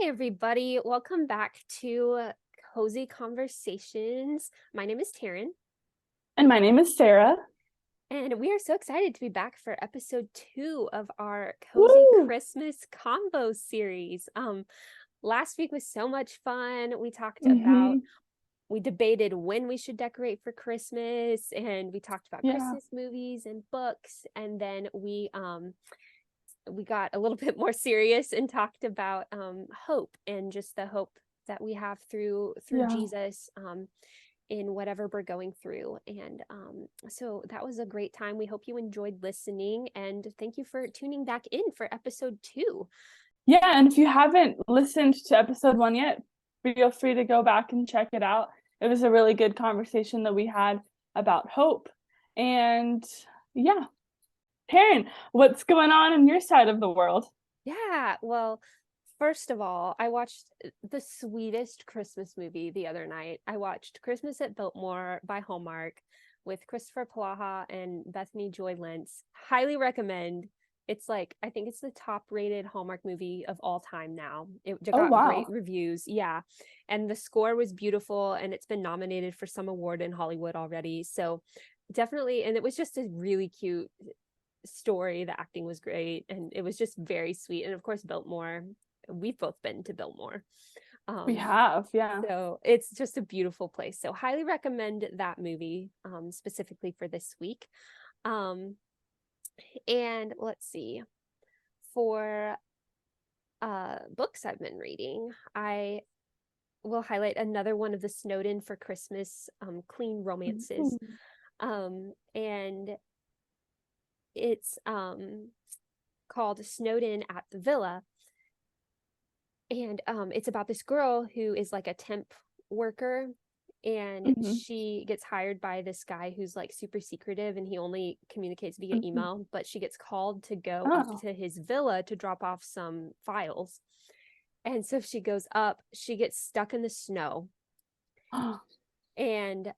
Everybody. Welcome back to Cozy Conversations. My name is Taryn, And my name is Sarah. and we are so excited to be back for episode 2 of our Cozy Woo! Christmas Convos series. Last week was so much fun. Hmm. We debated when we should decorate for Christmas, and we talked about Yeah. Christmas movies and books, and then we got a little bit more serious and talked about hope and just the hope that we have through Yeah. Jesus in whatever we're going through. And so that was a great time. We hope you enjoyed listening, and thank you for tuning back in for episode 2. Yeah. And if you haven't listened to episode 1 yet, feel free to go back and check it out. It was a really good conversation that we had about hope. And yeah, Taryn, what's going on your side of the world? Yeah, well, first of all, I watched the sweetest Christmas movie the other night. I watched Christmas at Biltmore by Hallmark with Christopher Plaha and Bethany Joy Lentz. Highly recommend. It's like, I think it's the top rated Hallmark movie of all time now. It Oh, got great wow. reviews. Yeah. And the score was beautiful, and it's been nominated for some award in Hollywood already. So definitely, and it was just a really cute story. The acting was great, and it was just very sweet. And of course, Biltmore, we've both been to Biltmore. We Um, have. Yeah. so it's just a beautiful place. So highly recommend that movie, specifically for this week. Um, and let's see, for books I've been reading, I will highlight another one of the Snowden for Christmas clean romances. Ooh. And it's called Snowden at the Villa, and it's about this girl who is like a temp worker, and Mhm. she gets hired by this guy who's like super secretive, and he only communicates via Mhm. email, but she gets called to go up Oh. to his villa to drop off some files. And so she goes up, she gets stuck in the snow, and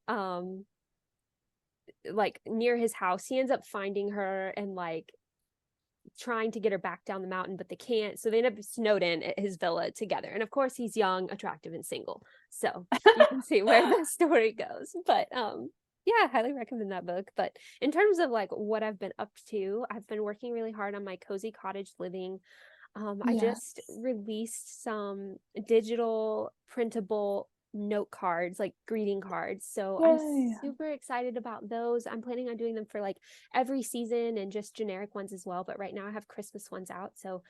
like near his house, he ends up finding her and like trying to get her back down the mountain, but they can't. So they end up snowed in at his villa together. And of course, he's young, attractive, and single. So you can see where the story goes. But yeah, highly recommend that book. But in terms of like what I've been up to, I've been working really hard on my cozy cottage living. I just Yes. released some digital printable note cards, like greeting cards. So I'm Yay. super excited about those. I'm planning on doing them for like every season and just generic ones as well. But right now I have Christmas ones out. So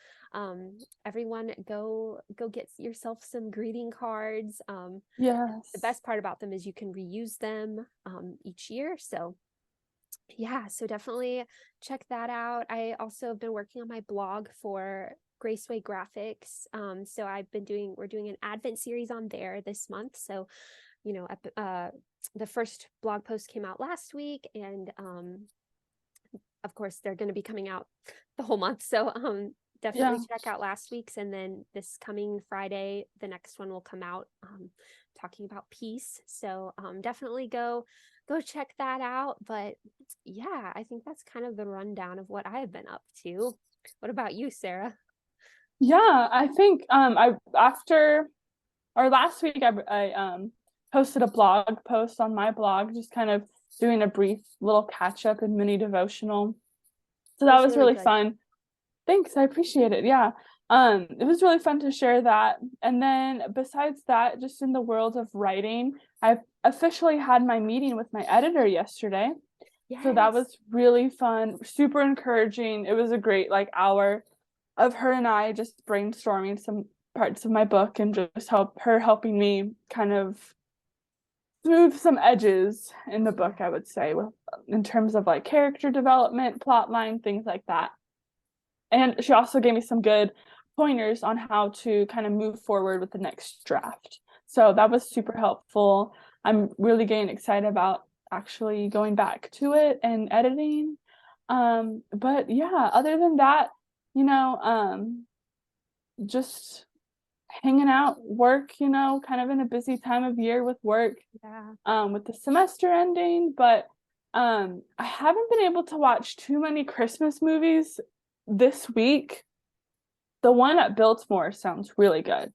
everyone go get yourself some greeting cards. The Yes. best part about them is you can reuse them each year. So yeah, so definitely check that out. I also have been working on my blog for Graceway Graphics. So we're doing an Advent series on there this month. So, you know, the first blog post came out last week, and of course they're going to be coming out the whole month. So, definitely Yeah. check out last week's, and then this coming Friday, the next one will come out, talking about peace. So, definitely go check that out. But yeah, I think that's kind of the rundown of what I have been up to. What about you, Sarah? Yeah, I think I after or last week I posted a blog post on my blog, just kind of doing a brief little catch up and mini devotional. So That that was was really really good. fun. Thanks, I appreciate it. Yeah. It was really fun to share that. And then besides that, just in the world of writing, I've officially had my meeting with my editor yesterday. So that Yes. was really fun, super encouraging. It was a great like hour of her and I just brainstorming some parts of my book and just helping me kind of smooth some edges in the Yeah. book, I would say, with in terms of like character development, plot line, things like that. And she also gave me some good pointers on how to kind of move forward with the next draft. So that was super helpful. I'm really getting excited about actually going back to it and editing. But yeah, other than that, you know, just hanging out, work, kind of in a busy time of year with work, Yeah. with the semester ending, but I haven't been able to watch too many Christmas movies this week. The one at Biltmore sounds really good.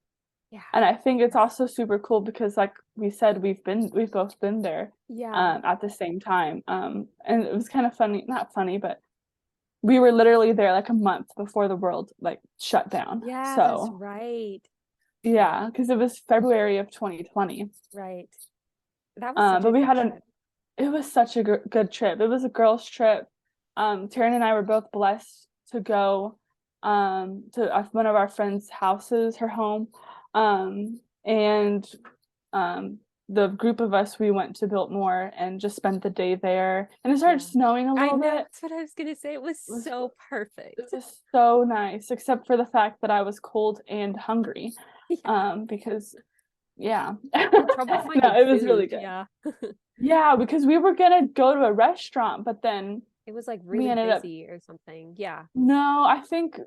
Yeah. And I think it's Yes. also super cool because like we said, we've both been there Yeah. at the same time. And it was kind of funny, not funny, but we were literally there like a month before the world like shut down. Yeah, that's So right. yeah, because it was February of 2020. Right. That was such But a we good had an trip. it was such a good trip. It was a girls' trip. Taryn and I were both blessed to go to one of our friends' houses, her home. And um the group of us we went to Biltmore and just spent the day there. And it started Yeah. snowing a I little know bit. that's what I was gonna say. It was It was so it perfect. was so nice, except for the fact that I was cold and hungry. Yeah. Because yeah. I had trouble No, finding it was really food. good. Yeah. Yeah, because we were gonna go to a restaurant, but then It was like we really ended up busy or something. Yeah. no, I think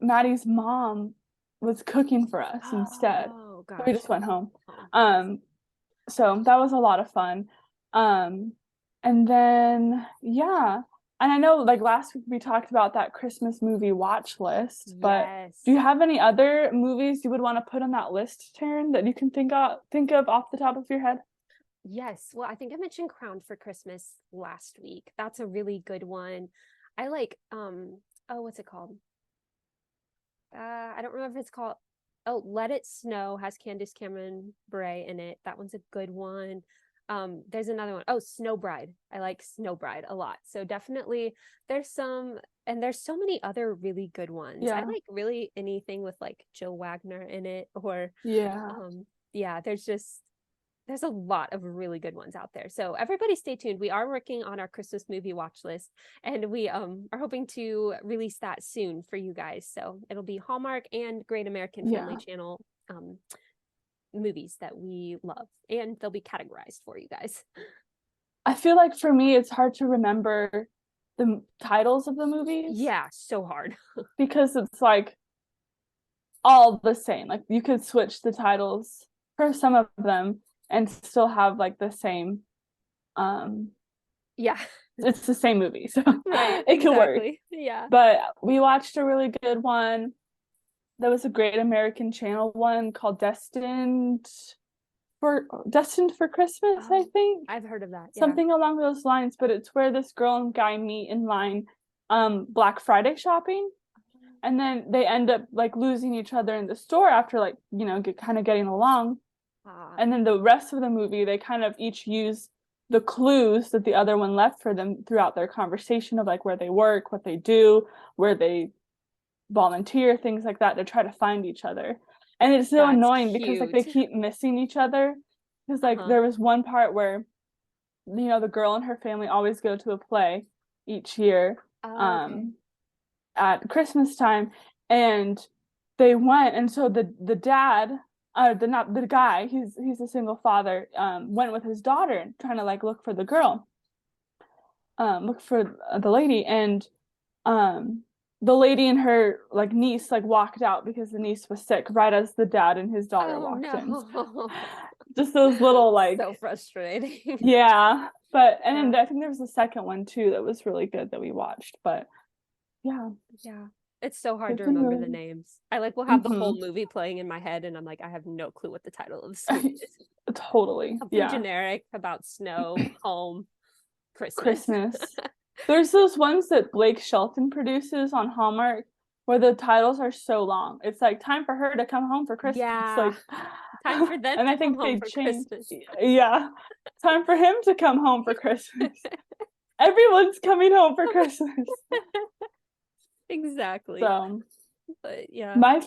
Maddie's mom was cooking for us instead. Oh, So we just gotcha. went home. Oh, yes. Um so that was a lot of fun. Um and then yeah. And I know like last week we talked about that Christmas movie watch list, but do Yes. you have any other movies you would want to put on that list, Taryn, that you can think of off the top of your head? Yes. Well, I think I mentioned Crown for Christmas last week. That's a really good one. I like oh, what's it called? I don't remember if it's called oh, Let It Snow has Candace Cameron Bure in it. That one's a good one. There's another one. Oh, Snow Bride. I like Snow Bride a lot. So definitely there's some and there's so many other really good ones. I Yeah. like really anything with like Jill Wagner in it or Yeah. um yeah, there's a lot of really good ones out there. So everybody stay tuned. We are working on our Christmas movie watch list and we are hoping to release that soon for you guys. So it'll be Hallmark and Great American Family Yeah. Channel um movies that we love and they'll be categorized for you guys. I feel like for me, it's hard to remember the titles of the movies Yeah, so hard. because it's like all the same. Like you could switch the titles for some of them and still have like the same um Yeah. it's the same movie. So Right, it could work. exactly. Yeah. But we watched a really good one. There was a Great American Channel one called Destined for Christmas, I Oh, think. I've heard of that. Yeah. Something along those lines, but it's where this girl and guy meet in line Black Friday shopping, and then they end up like losing each other in the store after like kind of getting along, Ah, and then the rest of the movie they kind of each use the clues that the other one left for them throughout their conversation of like where they work, what they do, where they volunteer, things like that, to try to find each other. And it's so that's annoying because like they cute. keep missing each other, because like Uh-huh. there was one part where the girl and her family always go to a play each year Oh, okay. um at Christmas time, and they went, and so the dad the not the guy, he's a single father, went with his daughter trying to like look for the girl, look for the lady, and um the lady and her like niece like walked out because the niece was sick right as the dad and his daughter Oh walked in. no. Just those little like So frustrating. yeah, but and Yeah. then I think there was a second one too that was really good that we watched, but yeah, Yeah. It's so hard they've to been remember the really names. I like will have the mm-hmm. whole movie playing in my head and I'm like, I have no clue what the title of this movie is. Totally, Something yeah. generic about snow, home, Christmas. Christmas. There's those ones that Blake Shelton produces on Hallmark where the titles are so long. It's like time for her to come home for Christmas. Yeah. Like, Time for them and to I come think home they for changed. Christmas. Yeah, time for him to come home for Christmas. Everyone's coming home for Christmas. Exactly. So But yeah. my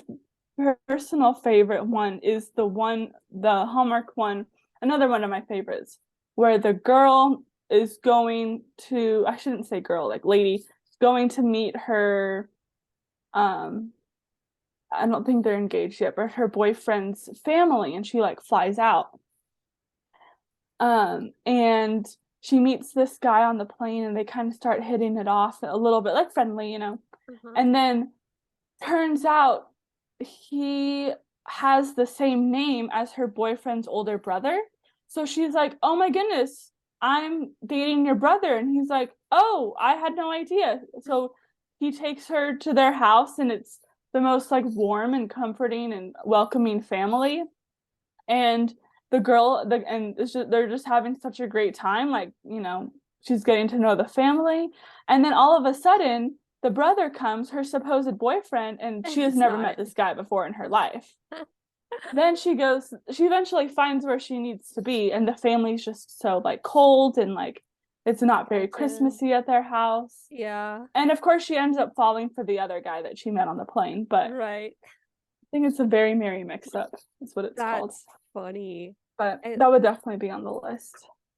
personal favorite one is the Hallmark one, another one of my favorites, where the girl is going to, I shouldn't say girl, like lady, going to meet her, um, I don't think they're engaged yet, but her boyfriend's family, and she like flies out. And she meets this guy on the plane and they kind of start hitting it off a little bit, like friendly. Uh-huh. And then turns out he has the same name as her boyfriend's older brother. So she's like, "Oh my goodness, I'm dating your brother." And he's like, "Oh, I had no idea." So he takes her to their house and it's the most like warm and comforting and welcoming family. And the girl, they're just having such a great time. Like, you know, she's getting to know the family. And then all of a sudden, the brother comes, her supposed boyfriend, and she has It's never not. met this guy before in her life. Then she eventually finds where she needs to be, and the family's just so like cold and like it's not very Christmassy at their house. Yeah. And of course, she ends up falling for the other guy that she met on the plane. But Right. I think it's a very merry mix-up. That's what it's called. That's funny. But I, that would definitely be on the list.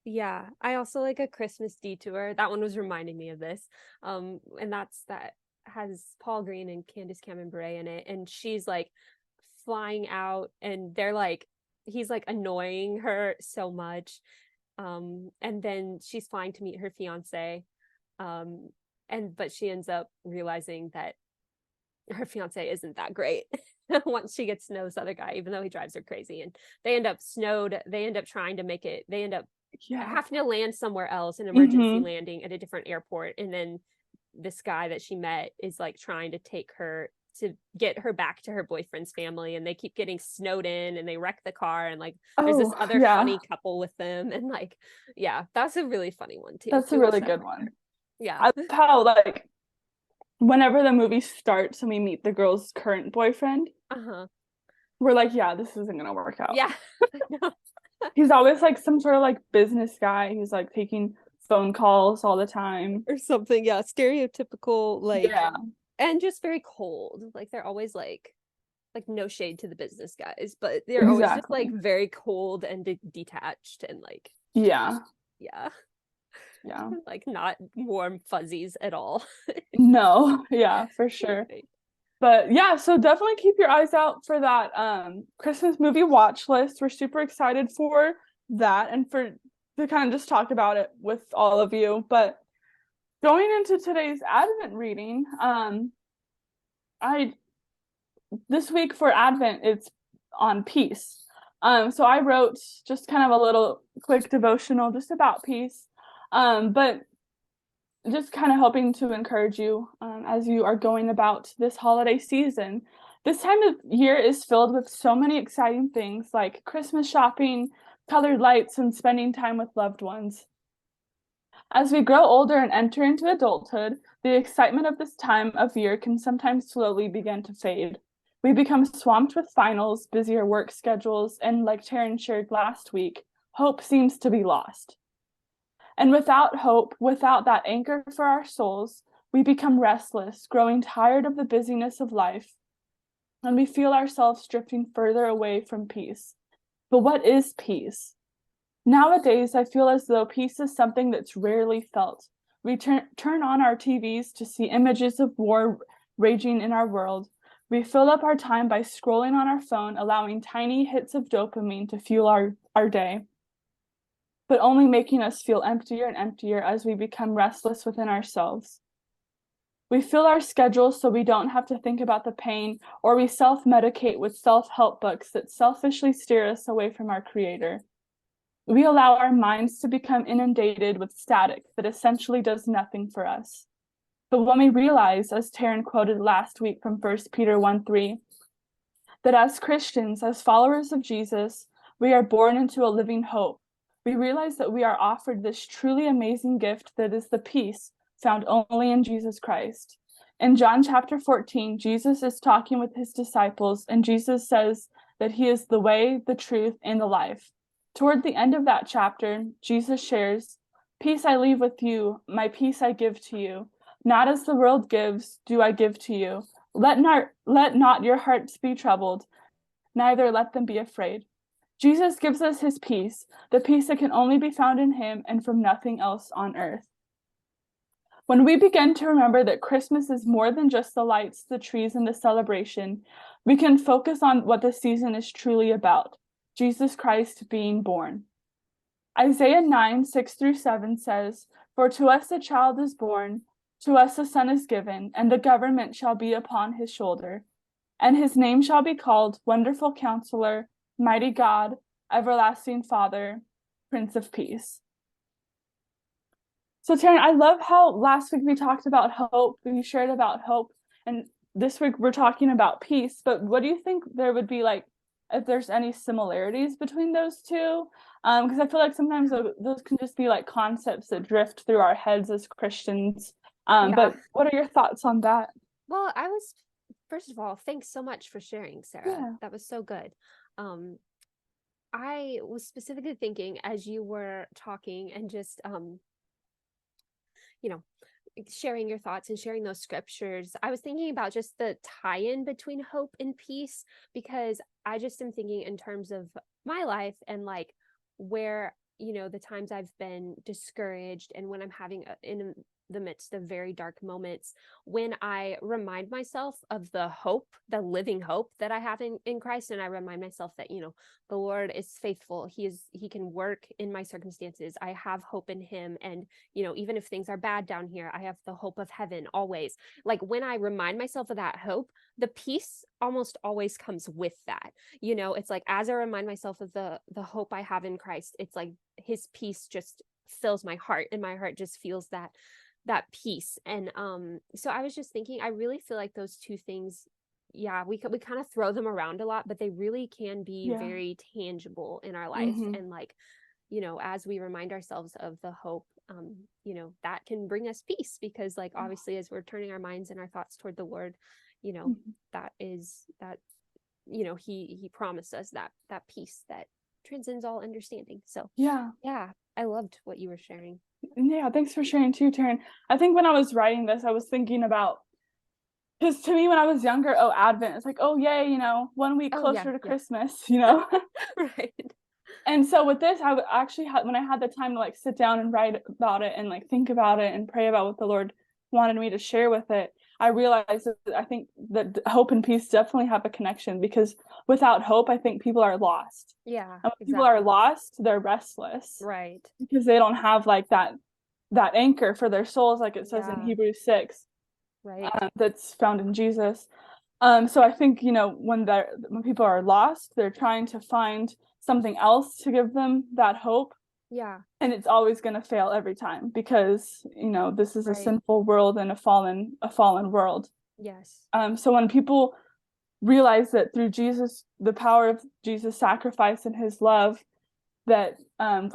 yeah. I also like A Christmas Detour. That one was reminding me of this. And that has Paul Green and Candace Cameron Bure in it. And she's like flying out and he's like annoying her so much. And then she's flying to meet her fiance. But she ends up realizing that her fiance isn't that great once she gets to know this other guy, even though he drives her crazy. And they end up snowed. They end up trying to make it. They end up having to land somewhere else, an emergency landing at a different airport. And then this guy that she met is like trying to take her to get her back to her boyfriend's family, and they keep getting snowed in and they wreck the car, and like there's this other funny couple with them, and like that's a really funny one too. That's a really good one. Yeah. I love how like whenever the movie starts and we meet the girl's current boyfriend, we're like, yeah, this isn't gonna work out. Yeah. He's always like some sort of like business guy who's like taking phone calls all the time or something. Yeah, stereotypical, like, and just very cold. Like they're always like no shade to the business guys, but they're always just like very cold and detached and like yeah like not warm fuzzies at all. No, yeah, for sure. But yeah, so definitely keep your eyes out for that Christmas movie watch list. We're super excited for that and to kind of just talk about it with all of you. But going into today's Advent reading, this week for Advent, it's on peace. So I wrote just kind of a little quick devotional just about peace, but just kind of hoping to encourage you as you are going about this holiday season. This time of year is filled with so many exciting things like Christmas shopping, colored lights, and spending time with loved ones. As we grow older and enter into adulthood, the excitement of this time of year can sometimes slowly begin to fade. We become swamped with finals, busier work schedules, and like Taryn shared last week, hope seems to be lost. And without hope, without that anchor for our souls, we become restless, growing tired of the busyness of life, and we feel ourselves drifting further away from peace. But what is peace? Nowadays, I feel as though peace is something that's rarely felt. We turn on our TVs to see images of war raging in our world. We fill up our time by scrolling on our phone, allowing tiny hits of dopamine to fuel our day, but only making us feel emptier and emptier as we become restless within ourselves. We fill our schedules so we don't have to think about the pain, or we self-medicate with self-help books that selfishly steer us away from our Creator. We allow our minds to become inundated with static that essentially does nothing for us. But when we realize, as Taryn quoted last week from 1 Peter 1:3, that as Christians, as followers of Jesus, we are born into a living hope, we realize that we are offered this truly amazing gift that is the peace found only in Jesus Christ. In John chapter 14, Jesus is talking with his disciples, and Jesus says that he is the way, the truth, and the life. Toward the end of that chapter, Jesus shares, "Peace I leave with you, my peace I give to you. Not as the world gives, do I give to you. Let not your hearts be troubled, neither let them be afraid." Jesus gives us his peace, the peace that can only be found in him and from nothing else on earth. When we begin to remember that Christmas is more than just the lights, the trees, and the celebration, we can focus on what the season is truly about, Jesus Christ being born. Isaiah 9:6-7 says, "For to us a child is born, to us a son is given, and the government shall be upon his shoulder. And his name shall be called Wonderful Counselor, Mighty God, Everlasting Father, Prince of Peace." So Taryn, I love how last week we talked about hope, we shared about hope, and this week we're talking about peace, but what do you think there would be like, if there's any similarities between those two? Because I feel like sometimes those can just be like concepts that drift through our heads as Christians. Yeah. But what are your thoughts on that? Well, first of all, thanks so much for sharing, Sarah. Yeah. That was so good. Um, I was specifically thinking as you were talking and just, you know, sharing your thoughts and sharing those scriptures, I was thinking about just the tie-in between hope and peace, because I just am thinking in terms of my life and like where, the times I've been discouraged and when I'm having in the midst of very dark moments, when I remind myself of the hope, the living hope that I have in Christ, and I remind myself that, the Lord is faithful. He can work in my circumstances. I have hope in him. And even if things are bad down here, I have the hope of heaven always. Like when I remind myself of that hope, the peace almost always comes with that. It's like as I remind myself of the hope I have in Christ, it's like his peace just fills my heart, and my heart just feels that peace. And so I was just thinking, I really feel like those two things, yeah, we kind of throw them around a lot, but they really can be Yeah. very tangible in our life. Mm-hmm. And like, as we remind ourselves of the hope, that can bring us peace, because like obviously as we're turning our minds and our thoughts toward the Lord, Mm-hmm. that is that, he promised us that peace that transcends all understanding. So Yeah. yeah, I loved what you were sharing. Yeah, thanks for sharing too, Taryn. I think when I was writing this, I was thinking about, because to me when I was younger, oh, Advent, it's like, oh yay, 1 week Oh yeah, closer to yeah. Christmas. Right. And so with this, I would actually when I had the time to like sit down and write about it and like think about it and pray about what the Lord wanted me to share with it, I realized that I think that hope and peace definitely have a connection, because without hope, I think people are lost. Yeah, And when people are exactly. lost, they're restless Right. because they don't have like that anchor for their souls, like it says in Yeah, Hebrews 6, right. that's found in Jesus. So I think, when people are lost, they're trying to find something else to give them that hope, Yeah, and it's always going to fail every time, because this is a right. sinful world and a fallen world. Yes. So when people realize that through Jesus, the power of Jesus' sacrifice and his love, that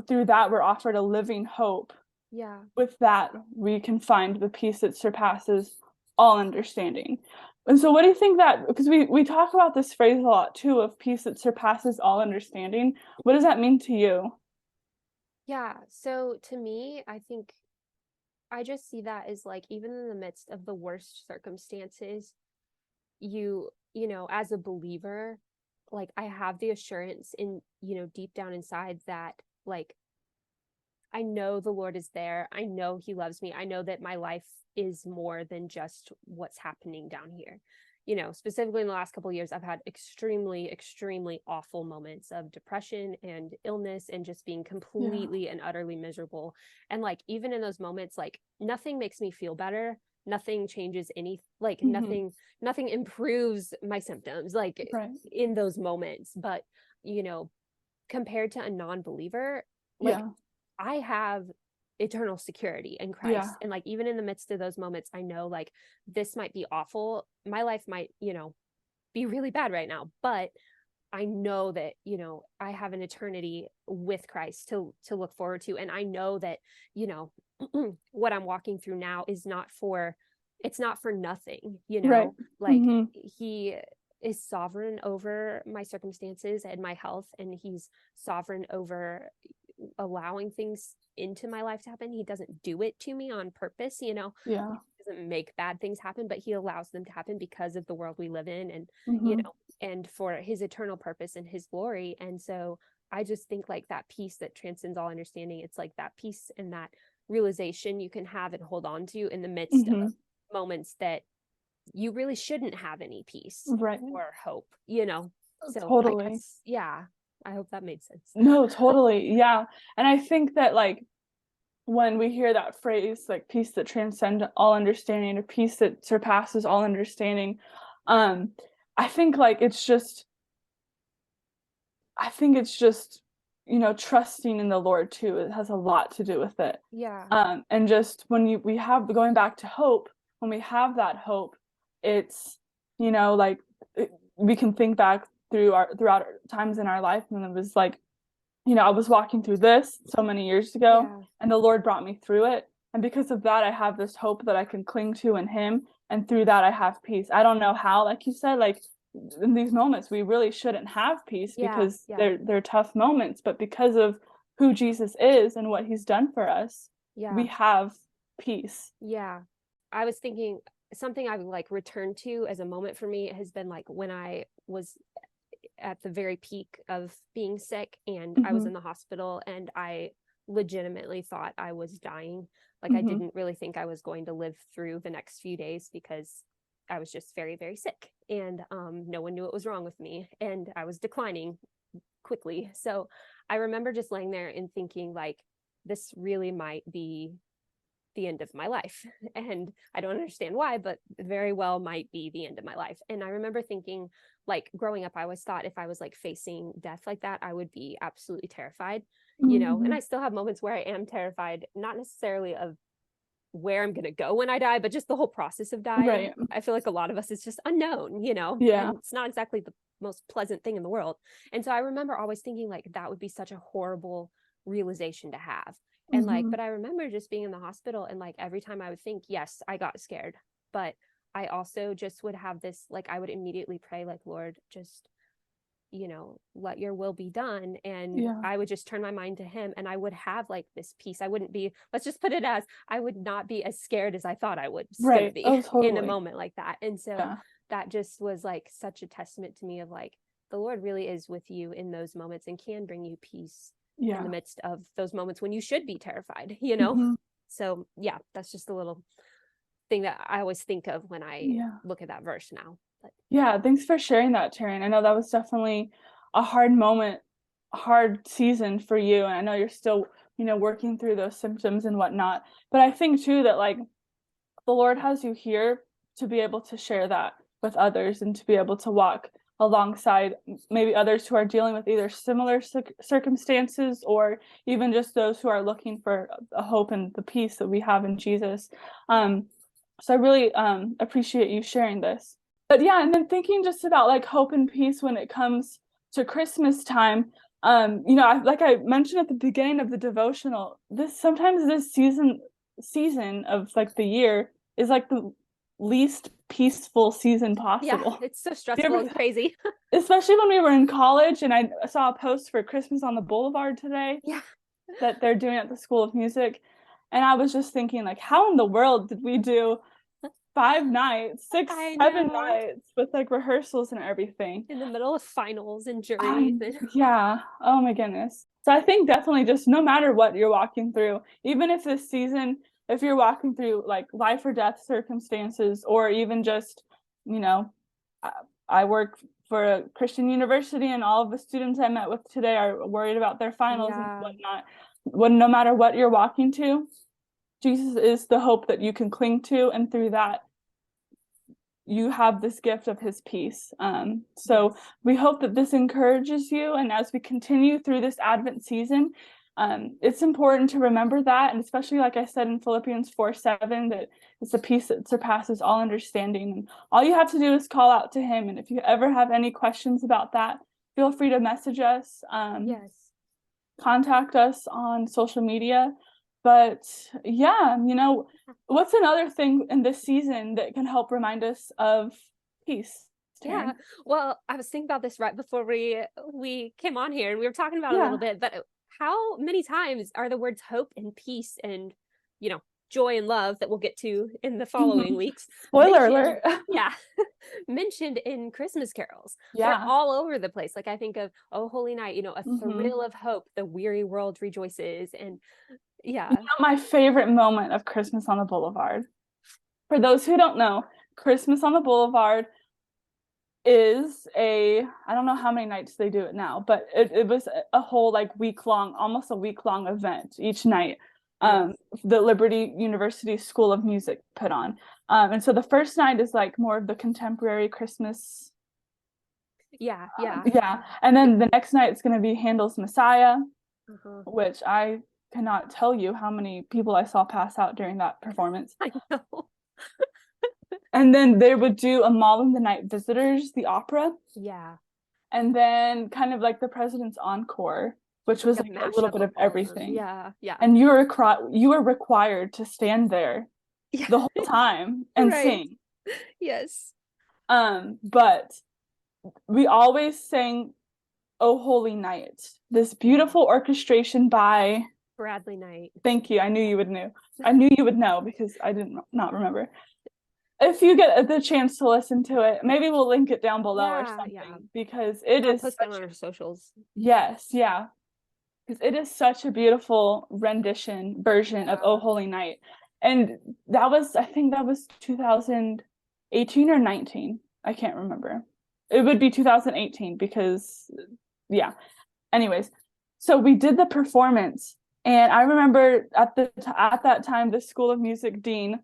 through that we're offered a living hope, Yeah. with that we can find the peace that surpasses all understanding. And so what do you think, that, because we talk about this phrase a lot too, of peace that surpasses all understanding, what does that mean to you? Yeah. So to me, I think I just see that as like even in the midst of the worst circumstances, as a believer, like I have the assurance in, deep down inside that like I know the Lord is there. I know he loves me. I know that my life is more than just what's happening down here. Specifically in the last couple of years, I've had extremely, extremely awful moments of depression and illness and just being Yeah. completely and utterly miserable. And like, even in those moments, like nothing makes me feel better. Nothing changes like Mm-hmm. nothing improves my symptoms, like Right. in those moments. But, you know, compared to a non-believer, like Yeah. I have eternal security in Yeah. Christ. And like even in the midst of those moments, I know like this might be awful. My life might, be really bad right now, but I know that, I have an eternity with Christ to look forward to. And I know that, you know, what I'm walking through now is it's not for nothing, Right. like Mm-hmm. he is sovereign over my circumstances and my health, and he's sovereign over allowing things into my life to happen. He doesn't do it to me on purpose, Yeah. he doesn't make bad things happen, but he allows them to happen because of the world we live in, and Mm-hmm. and for his eternal purpose and his glory. And so I just think like that peace that transcends all understanding, it's like that peace and that realization you can have and hold on to in the midst of Mm-hmm. moments that you really shouldn't have any peace Right. or hope, so I Totally. guess, yeah, I hope that made sense. No, totally. Yeah. And I think that like when we hear that phrase, like peace that transcends all understanding, or peace that surpasses all understanding, um i think like it's just I think it's just trusting in the Lord too. It has a lot to do with it. Yeah. And just when we have, going back to hope, when we have that hope, it's like we can think back throughout times in our life, and it was like, I was walking through this so many years ago, Yeah. and the Lord brought me through it. And because of that, I have this hope that I can cling to in Him. And through that, I have peace. I don't know how, like you said, like in these moments, we really shouldn't have peace Yeah. because Yeah. they're tough moments. But because of who Jesus is and what He's done for us, Yeah. we have peace. Yeah. I was thinking something I've like returned to as a moment for me has been like when I was at the very peak of being sick and I was Mm-hmm. in the hospital and I legitimately thought I was dying. Like I Mm-hmm. didn't really think I was going to live through the next few days because I was just very, very sick and no one knew what was wrong with me and I was declining quickly. So I remember just laying there and thinking like, this really might be the end of my life. And I don't understand why, but very well might be the end of my life. And I remember thinking, like, growing up, I always thought if I was like facing death like that, I would be absolutely terrified, Mm-hmm. and I still have moments where I am terrified, not necessarily of where I'm going to go when I die, but just the whole process of dying. Right. I feel like a lot of us is just unknown, Yeah. and it's not exactly the most pleasant thing in the world. And so I remember always thinking like that would be such a horrible realization to have. And like, Mm-hmm. but I remember just being in the hospital and like every time I would think, yes, I got scared, but I also just would have this, like, I would immediately pray, like, Lord, just let your will be done. And Yeah. I would just turn my mind to Him and I would have like this peace. I wouldn't be, let's just put it as, I would not be as scared as I thought I was going to Right. be Oh, in a totally. moment like that. And so Yeah. that just was like such a testament to me of like, the Lord really is with you in those moments and can bring you peace in the Yeah. midst of those moments when you should be terrified, Mm-hmm. So yeah, that's just a little thing that I always think of when I Yeah. look at that verse now. But Yeah, thanks for sharing that, Taryn. I know that was definitely a hard moment, a hard season for you. And I know you're still, working through those symptoms and whatnot. But I think too that like the Lord has you here to be able to share that with others and to be able to walk alongside maybe others who are dealing with either similar circumstances or even just those who are looking for a hope and the peace that we have in Jesus. So I really appreciate you sharing this. But yeah, and then thinking just about like hope and peace when it comes to Christmas time. Like I mentioned at the beginning of the devotional, this season of like the year is like the least peaceful season yeah, possible. it's so Do you stressful ever, and crazy. especially when we were in college and I saw a post for Christmas on the Boulevard today Yeah, that they're doing at the School of Music. And I was just thinking, like, how in the world did we do 5 nights, six, I 7 know. nights with like rehearsals and everything? In the middle of finals and juries and Yeah. Oh my goodness. So I think definitely just no matter what you're walking through, even if this season, if you're walking through like life or death circumstances, or even just, you know, I, I work for a Christian university and all of the students I met with today are worried about their finals and yeah, whatnot. When no matter what you're walking to, Jesus is the hope that you can cling to. And through that, you have this gift of His peace. So yes, we hope that this encourages you. And as we continue through this Advent season, it's important to remember that. And especially, like I said in Philippians 4:7, that it's a peace that surpasses all understanding. And all you have to do is call out to Him. And if you ever have any questions about that, feel free to message us, yes, contact us on social media. But yeah, what's another thing in this season that can help remind us of peace, yeah. Taryn? Well, I was thinking about this right before we came on here, and we were talking about it a little Yeah. bit. But how many times are the words hope and peace and joy and love that we'll get to in the following Mhm. weeks Spoiler mentioned? alert. Yeah, mentioned in Christmas carols. They're Yeah. all over the place. Like I think of "Oh Holy Night," a Hmm. thrill of hope, the weary world rejoices, and yeah, My favorite moment of Christmas on the Boulevard. For those who don't know, Christmas on the Boulevard is I don't know how many nights they do it now, but it was a whole like almost a week long event each night. yes, Um, the Liberty University School of Music put on. And so the first night is like more of the contemporary Christmas. yeah, yeah. Yeah. And then the next night it's going to be Handel's Messiah, Uh-huh. which I cannot tell you how many people I saw pass out during that performance. I know. And then they would do a Mall in the Night Visitors, the opera, Yeah. and then kind of like the President's Encore, which was Like a like a little mashup bit of of all of them. everything. Yeah. Yeah. And you were required to stand there Yeah. the whole time and Right. sing. Yes. But we always sang "Oh Holy Night," this beautiful orchestration by, Bradley Knight. thank you, I knew you would know. I knew you would know because I didn't not remember. If you get the chance to listen to it, maybe we'll link it down below or Yeah. Yeah. something because it I'll is post it such, on our socials. yes, yeah, because it is such a beautiful rendition version of "Oh Yeah. Holy Night." And that was, I think that was 2018 or 19. I can't remember. It would be 2018 because, yeah. Anyways, so we did the performance, and I remember at that time, the School of Music dean,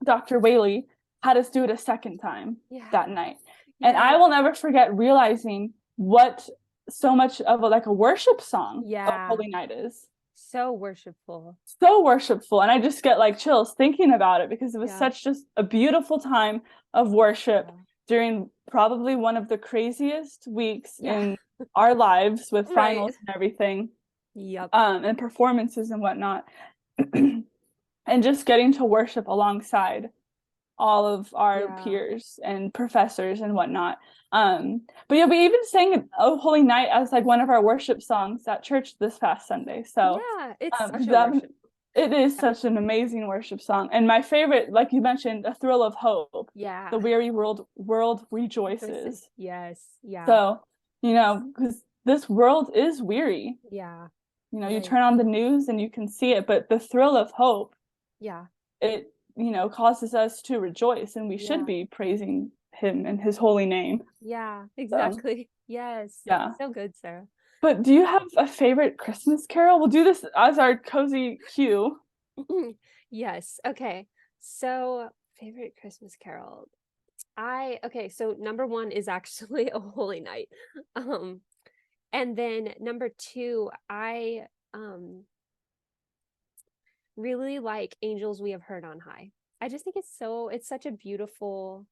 Dr. Whaley, had us do it a second time Yeah. that night. And I Yes. will never forget realizing what so much of a worship song of Yeah. Holy Night is. So worshipful. So worshipful. And I just get like chills thinking about it because it was Yeah. such just a beautiful time of worship Yeah. during probably one of the craziest weeks Yeah. in our lives with Right. finals and everything, Yep. and performances and whatnot. And just getting to worship alongside all of our Yeah. peers and professors and whatnot. But yeah, we even sang "Oh Holy Night" as like one of our worship songs at church this past Sunday. So Yeah. It's such a that worship. it is Yeah. such an amazing worship song. And my favorite, like you mentioned, "A Thrill of Hope." Yeah. The weary world rejoices. Yes. Yeah. So, because this world is weary. Yeah. You Right. turn on the news and you can see it, but the thrill of hope, Yeah. it causes us to rejoice, and we Yeah. should be praising him in his holy name. Yeah. So Exactly. Yes. yeah. So good, Sarah. But do you have a favorite Christmas carol? We'll do this as our cozy cue. Yes. Okay. So, favorite Christmas carol. Okay, so number one is actually A Holy Night. Um, and then number two, I really like Angels We Have Heard on High. I just think it's such a beautiful.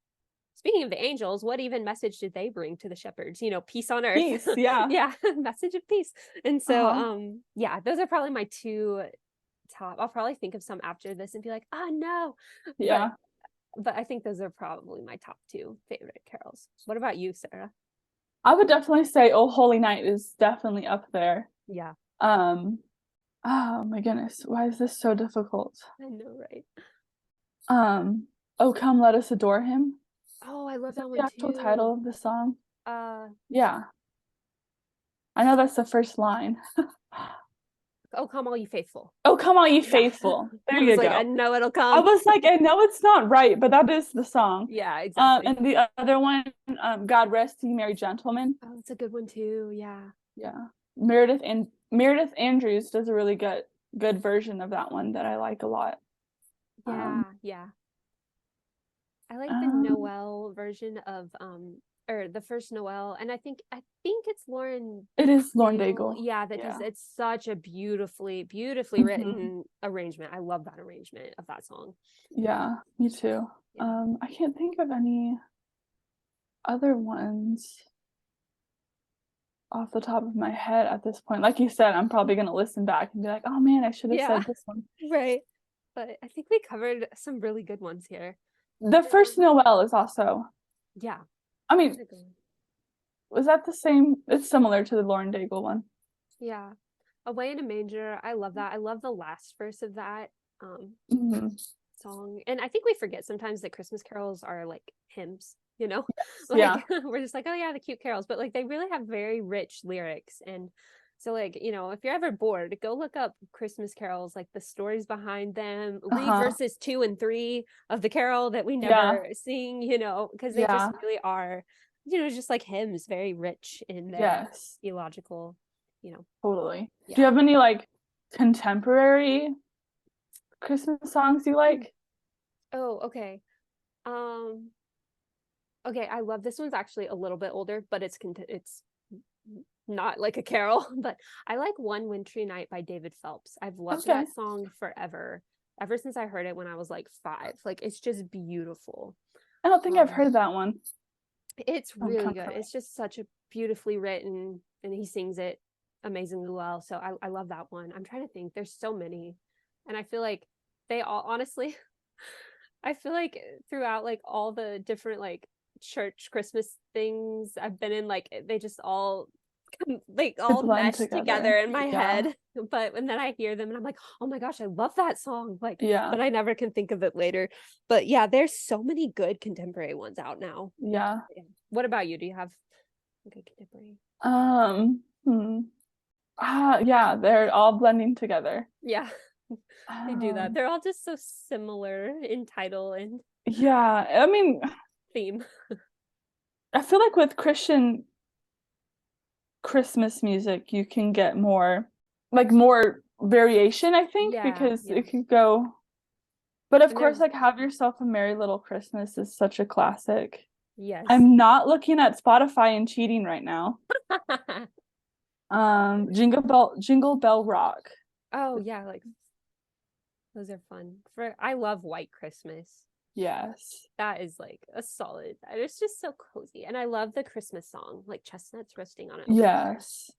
Speaking of the angels, what even message did they bring to the shepherds? Peace on earth. Peace, yeah. Yeah, message of peace. And so Uh-huh. yeah, those are probably my two top. I'll probably think of some after this and be like, "Oh no." Yeah. But I think those are probably my top two favorite carols. What about you, Sarah? I would definitely say "Oh Holy Night" is definitely up there. Yeah, Um, oh my goodness, why is this so difficult? I know, right? "Oh Come Let Us Adore Him." Oh, I love Is that that the one actual too. title of the song? Uh, Yeah. I know that's the first line. oh, come all you faithful. "Oh Come All Ye Yeah. Faithful." There I was you like, I go. know it'll I come. was like, I know it's not right, but that is the song. Yeah, exactly. And the other one, "God Rest Ye Merry Gentlemen." Oh, it's a good one too. Yeah. Yeah. Meredith Andrews does a really good version of that one that I like a lot. Um, Yeah, yeah. I like the um Noel version of or the first Noel, and I think it's Lauren it is Lauren Daigle. Daigle. Yeah, that does Yeah. it's such a beautifully Mhm. written arrangement. I love that arrangement of that song. Yeah, me too. Yeah. I can't think of any other ones off the top of my head at this point. Like you said, I'm probably gonna listen back and be like, oh man, I should have Yeah, said this one. right. But I think we covered some really good ones here. The first Noel is also, Yeah. I That's mean, a good one. was that the same? It's similar to the Lauren Daigle one. Yeah. Away in a Manger. I love that. I love the last verse of that Mhm. song. And I think we forget sometimes that Christmas carols are like hymns, you know? Like Yeah. we're just like, oh yeah, the cute carols, but like they really have very rich lyrics. And so like, if you're ever bored, go look up Christmas carols, like the stories behind them, read Uh-huh. verses 2 and 3 of the carol that we Yeah. never sing, because they just Yeah. really are, just like hymns, very rich in their Yes. theological, Totally. Do you yeah. have any like contemporary Christmas songs you like? Oh, okay. Um, okay, I love this one's actually a little bit older, but it's not like a carol, but I like One Wintry Night by David Phelps. I've loved Okay. that song forever, ever since I heard it when I was like 5. Like it's just beautiful. I don't think I've Um, heard that one. it's I'm really kind of good. coming. It's just such a beautifully written, and he sings it amazingly well. So I love that one. I'm trying to think. There's so many, and I feel like they all honestly. I feel like throughout like all the different like church Christmas things I've been in, like they just all like They all blend mesh together together. in my Yeah. head. But when then I hear them and I'm like, oh my gosh, I love that song. Like, Yeah. but I never can think of it later. But yeah, there's so many good contemporary ones out now. Yeah. Yeah. What about you? Do you have a good contemporary? Hmm. Yeah, they're all blending together. Yeah, they do that. Um, They're all just so similar in title and yeah, I mean, theme. I feel like with Christian Christmas music, you can get more variation, I think, Yeah, because yeah. it could go. But of And course, there's like Have Yourself a Merry Little Christmas is such a classic. yes. I'm not looking at Spotify and cheating right now. Jingle Bell Rock. Oh yeah, like those are fun. For I love White Christmas. Yes. That is like a solid. It's just so cozy, and I love the Christmas song, like chestnuts roasting on an open fire. Yes.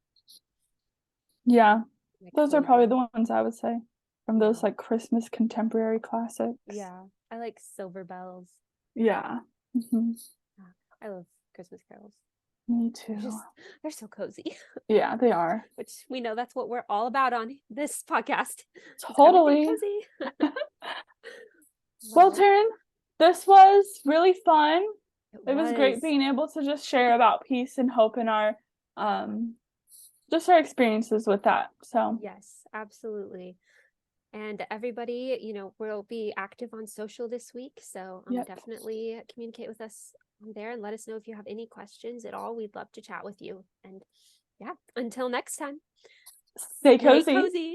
Yeah. Like Those are probably cozy. the ones I would say from those Yeah, like Christmas contemporary classics. yeah. I like Silver Bells. Yeah. Hmm. Yeah, I love Christmas carols. Me They're too. just they're so cozy, Yeah, they are. which we know that's what we're all about on this podcast. It's everything Totally. cozy. Well, Well, Taryn, this was really fun. it It was great was. being able to just share about peace and hope in our um just our experiences with that. So, Yes, absolutely. And everybody, will be active on social this week. So yep. definitely communicate with us on there and let us know if you have any questions at all. We'd love to chat with you. And yeah, until next time, Stay stay cozy. cozy.